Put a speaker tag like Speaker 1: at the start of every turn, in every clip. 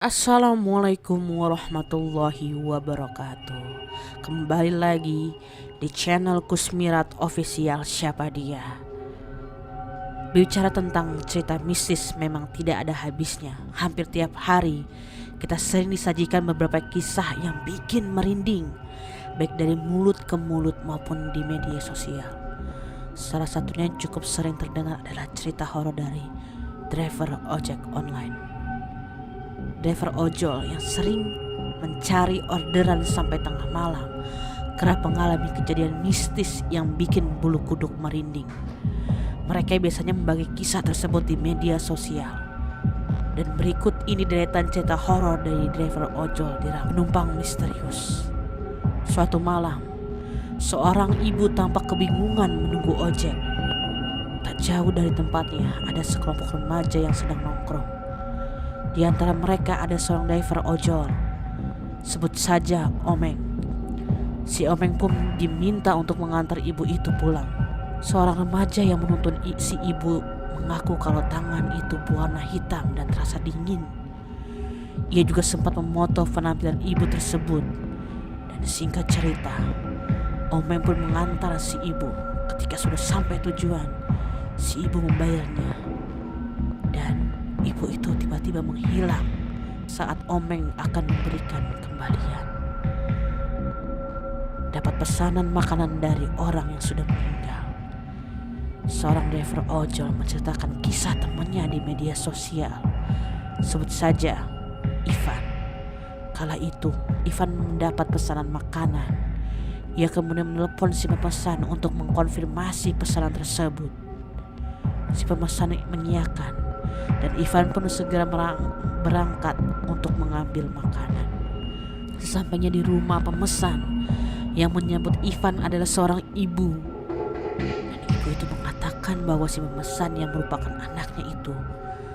Speaker 1: Assalamualaikum warahmatullahi wabarakatuh. Kembali lagi di channel Kusmirat Official. Siapa dia? Bicara tentang cerita mistis memang tidak ada habisnya. Hampir tiap hari kita sering disajikan beberapa kisah yang bikin merinding, baik dari mulut ke mulut maupun di media sosial. Salah satunya yang cukup sering terdengar adalah cerita horor dari driver ojek online. Driver ojol yang sering mencari orderan sampai tengah malam kerap mengalami kejadian mistis yang bikin bulu kuduk merinding. Mereka biasanya membagi kisah tersebut di media sosial. Dan berikut ini deretan cerita horor dari driver ojol di penumpang misterius. Suatu malam, seorang ibu tampak kebingungan menunggu ojek. Tak jauh dari tempatnya ada sekelompok remaja yang sedang nongkrong. Di antara mereka ada seorang driver ojol, sebut saja Omeng. Si Omeng pun diminta untuk mengantar ibu itu pulang. Seorang remaja yang menuntun si ibu mengaku kalau tangan itu berwarna hitam dan terasa dingin. Ia juga sempat memoto penampilan ibu tersebut. Dan singkat cerita, Omeng pun mengantar si ibu. Ketika sudah sampai tujuan, si ibu membayarnya. Dan ibu itu tiba-tiba menghilang saat Omeng akan memberikan kembalian. Dapat pesanan makanan dari orang yang sudah meninggal. Seorang driver ojol menceritakan kisah temannya di media sosial. Sebut saja Ivan. Kala itu Ivan mendapat pesanan makanan. Ia kemudian menelepon si pemesan untuk mengkonfirmasi pesanan tersebut. Si pemesan mengiyakan dan Ivan pun segera berangkat untuk mengambil makanan. Sesampainya di rumah pemesan, yang menyambut Ivan adalah seorang ibu. Dan ibu itu mengatakan bahwa si pemesan yang merupakan anaknya itu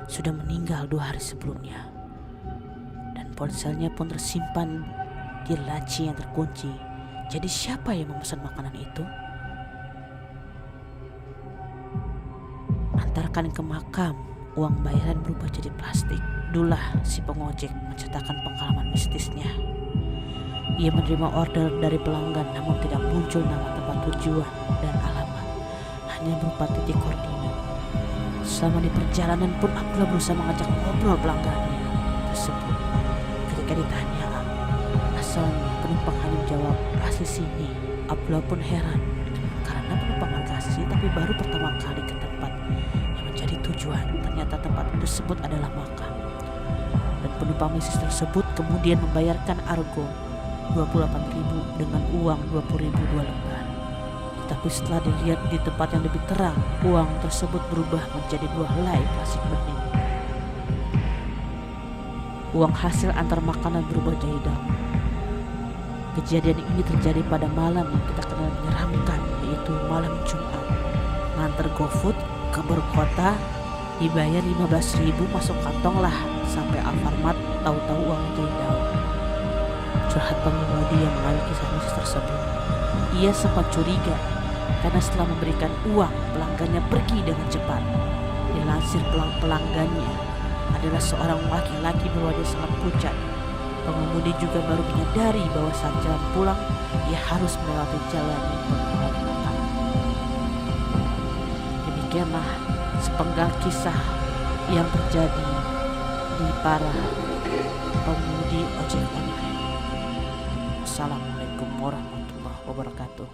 Speaker 1: sudah meninggal 2 hari sebelumnya. Dan ponselnya pun tersimpan di laci yang terkunci. Jadi siapa yang memesan makanan itu? Antarkan ke makam, uang bayaran berubah jadi plastik. Dulah si pengojek menceritakan pengalaman mistisnya. Ia menerima order dari pelanggan namun tidak muncul nama tempat tujuan dan alamat, hanya berupa titik koordinat. Selama di perjalanan pun Abdullah berusaha mengajak ngobrol pelanggannya tersebut. Ketika ditanya asalnya, penumpang hanya menjawab asli sini. Abdullah pun heran karena penumpang asli tapi baru pertama kali ke tempat yang menjadi tujuan. Ternyata tempat tersebut adalah makam. Dan penumpang mistis tersebut kemudian membayarkan argo 28.000 dengan uang 20.000 2 lembar. Tetapi setelah dilihat di tempat yang lebih terang, uang tersebut berubah menjadi 2 helai plastik bening. Uang hasil antar makanan berubah jadi daun. Kejadian ini terjadi pada malam yang kita kenal menyeramkan, yaitu malam Jumat. Nganter GoFood ke berkota, dibayar 15.000 masuk kantong lah. Sampai Alfamart, tahu-tahu uangnya jadi daun. Curhat pengemudi yang mengalami kisah mistis tersebut. Ia sempat curiga karena setelah memberikan uang, pelanggannya pergi dengan cepat. Dilansir pelanggannya adalah seorang laki-laki berwajah sangat pucat. Pengemudi juga baru menyadari bahwa saat jalan pulang, ia harus melewati jalan yang penuh makam. Demikianlah sepenggal kisah yang terjadi di para pengemudi ojek online. Assalamualaikum warahmatullahi wabarakatuh.